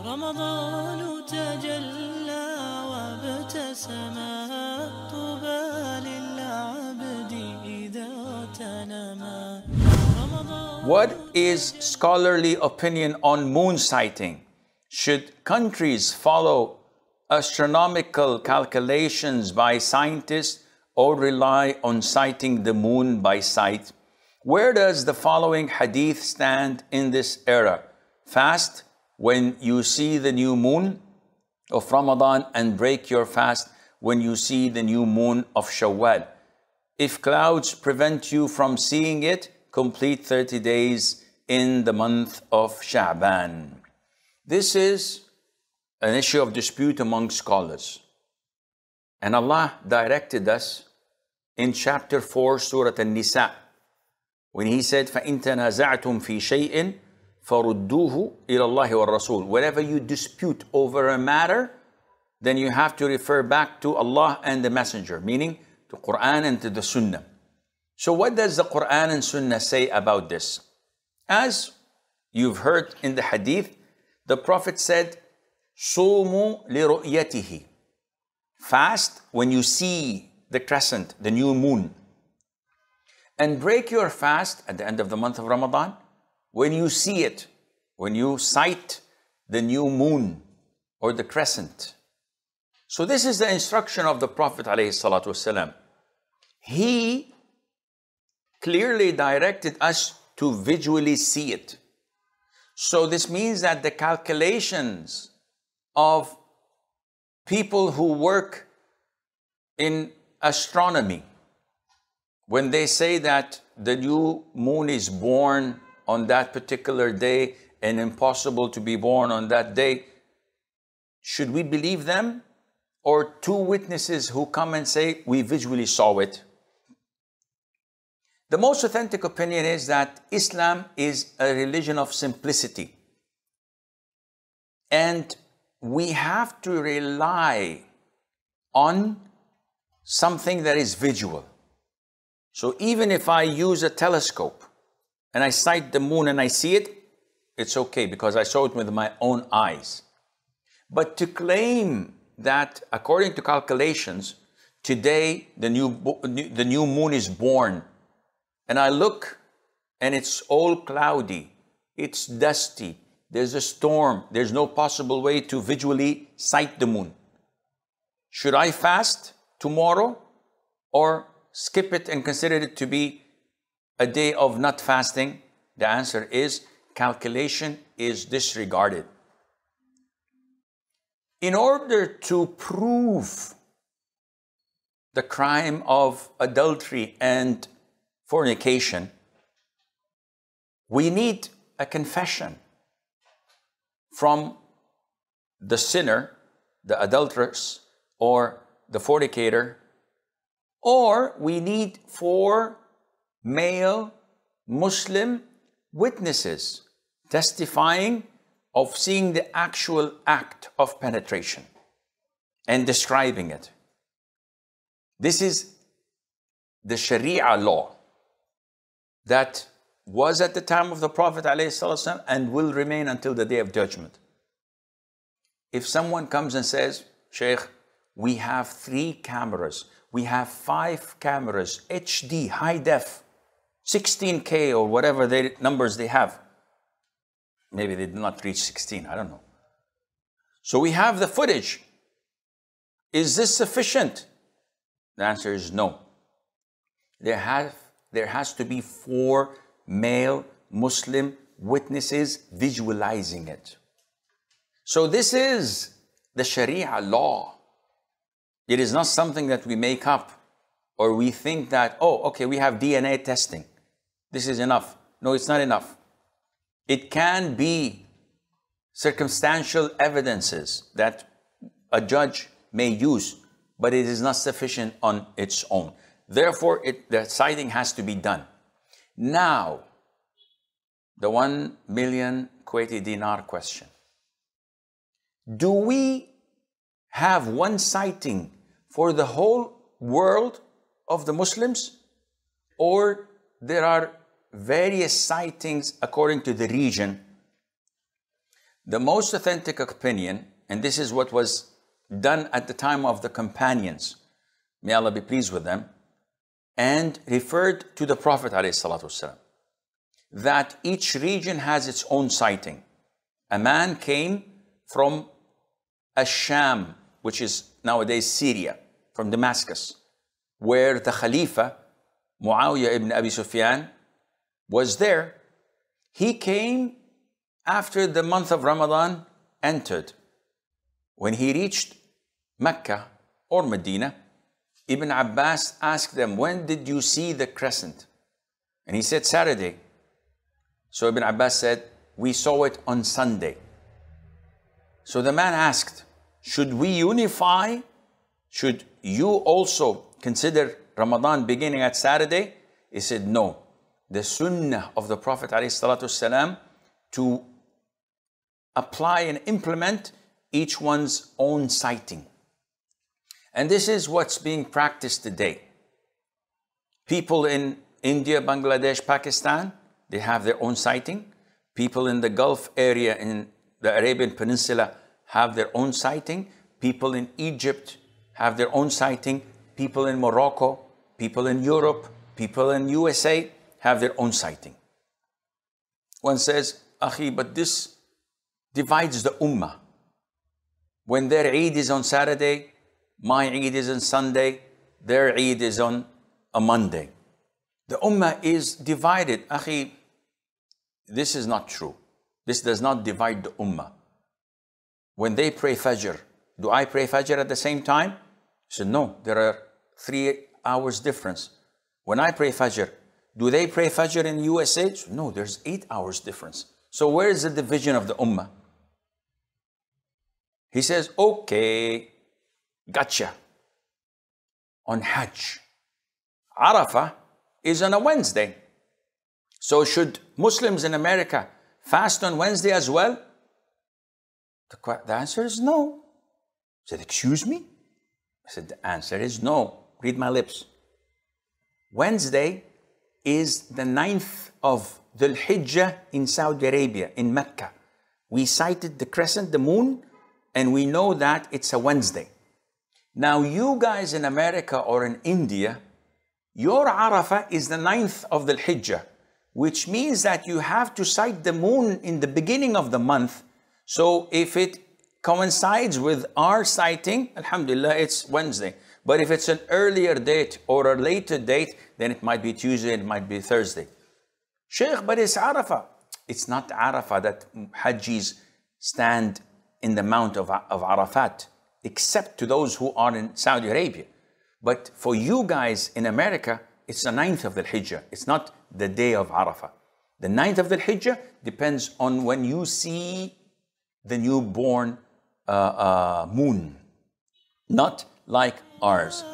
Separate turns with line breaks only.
رمضان تجلى وابتسما طوبى للعبد إذا تنما.
What is scholarly opinion on moon sighting? Should countries follow astronomical calculations by scientists or rely on sighting the moon by sight? Where does the following hadith stand in this era? Fast when you see the new moon of Ramadan and break your fast when you see the new moon of Shawwal. If clouds prevent you from seeing it, complete 30 days in the month of Sha'ban. This is an issue of dispute among scholars. And Allah directed us in chapter 4, Surah An-Nisa, when He said, فَإِن تَنَازَعْتُمْ فِي شَيْءٍ فَرُدُّوهُ إِلَى اللَّهِ وَالرَّسُولِ. Whenever you dispute over a matter, then you have to refer back to Allah and the Messenger, meaning to Quran and to the Sunnah. So what does the Quran and Sunnah say about this? As you've heard in the hadith, the Prophet said, صُومُوا لِرُؤْيَتِهِ. Fast when you see the crescent, the new moon. And break your fast at the end of the month of Ramadan when you see it, when you sight the new moon or the crescent. So this is the instruction of the Prophet ﷺ. He clearly directed us to visually see it. So this means that the calculations of people who work in astronomy, when they say that the new moon is born on that particular day and impossible to be born on that day, should we believe them? Or two witnesses who come and say, we visually saw it? The most authentic opinion is that Islam is a religion of simplicity. And we have to rely on something that is visual. So even if I use a telescope and I sight the moon and I see it, it's okay because I saw it with my own eyes. But to claim that according to calculations, today the new moon is born, and I look and it's all cloudy, it's dusty, there's a storm, there's no possible way to visually sight the moon. Should I fast tomorrow or skip it and consider it to be a day of not fasting? The answer is calculation is disregarded. In order to prove the crime of adultery and fornication, we need a confession from the sinner, the adulteress, or the fornicator, or we need 4 male Muslim witnesses testifying of seeing the actual act of penetration and describing it. This is the Sharia law that was at the time of the Prophet ﷺ and will remain until the Day of Judgment. If someone comes and says, Shaykh, we have 3 cameras, we have 5 cameras, HD, high def, 16K or whatever numbers they have. Maybe they did not reach 16, I don't know. So we have the footage. Is this sufficient? The answer is no. There has to be 4 male Muslim witnesses visualizing it. So this is the Sharia law. It is not something that we make up or we think that, oh, okay, we have DNA testing. This is enough. No, it's not enough. It can be circumstantial evidences that a judge may use, but it is not sufficient on its own. Therefore, the sighting has to be done. Now, the 1 million Kuwaiti dinar question. Do we have one sighting for the whole world of the Muslims, or there are various sightings according to the region? The most authentic opinion, and this is what was done at the time of the companions, may Allah be pleased with them, and referred to the Prophet ﷺ, that each region has its own sighting. A man came from Ash-Sham, which is nowadays Syria, from Damascus, where the Khalifa, Muawiyah ibn Abi Sufyan, was there. He came after the month of Ramadan entered. When he reached Mecca or Medina, Ibn Abbas asked them, when did you see the crescent? And he said, Saturday. So Ibn Abbas said, we saw it on Sunday. So the man asked, should we unify? Should you also consider Ramadan beginning at Saturday? He said, no. The sunnah of the Prophet ﷺ to apply and implement each one's own sighting. And this is what's being practiced today. People in India, Bangladesh, Pakistan, they have their own sighting. People in the Gulf area, in the Arabian Peninsula, have their own sighting. People in Egypt have their own sighting. People in Morocco, people in Europe, people in USA have their own sighting. One says, Akhi, but this divides the ummah. When their Eid is on Saturday, my Eid is on Sunday, their Eid is on a Monday. The ummah is divided. Akhi, this is not true. This does not divide the ummah. When they pray Fajr, do I pray Fajr at the same time? He said, no, there are 3 hours difference. When I pray Fajr, do they pray Fajr in USA? Said, no, there's 8 hours difference. So where is the division of the ummah? He says, okay, gotcha. On Hajj, Arafah is on a Wednesday. So should Muslims in America fast on Wednesday as well? The answer is no. I said, excuse me? I said, the answer is no. Read my lips. Wednesday is the 9th of Dhul Hijjah in Saudi Arabia, in Mecca. We sighted the crescent, the moon, and we know that it's a Wednesday. Now you guys in America or in India, your Arafah is the 9th of Dhul Hijjah, which means that you have to sight the moon in the beginning of the month. So if it coincides with our sighting, alhamdulillah, it's Wednesday. But if it's an earlier date or a later date, then it might be Tuesday, it might be Thursday. Sheikh, but it's Arafah. It's not Arafah that Hajjis stand in the Mount of Arafat, except to those who are in Saudi Arabia. But for you guys in America, it's the 9th of the Hijjah. It's not the day of Arafah. The 9th of the Hijjah depends on when you see the newborn moon, not like ours.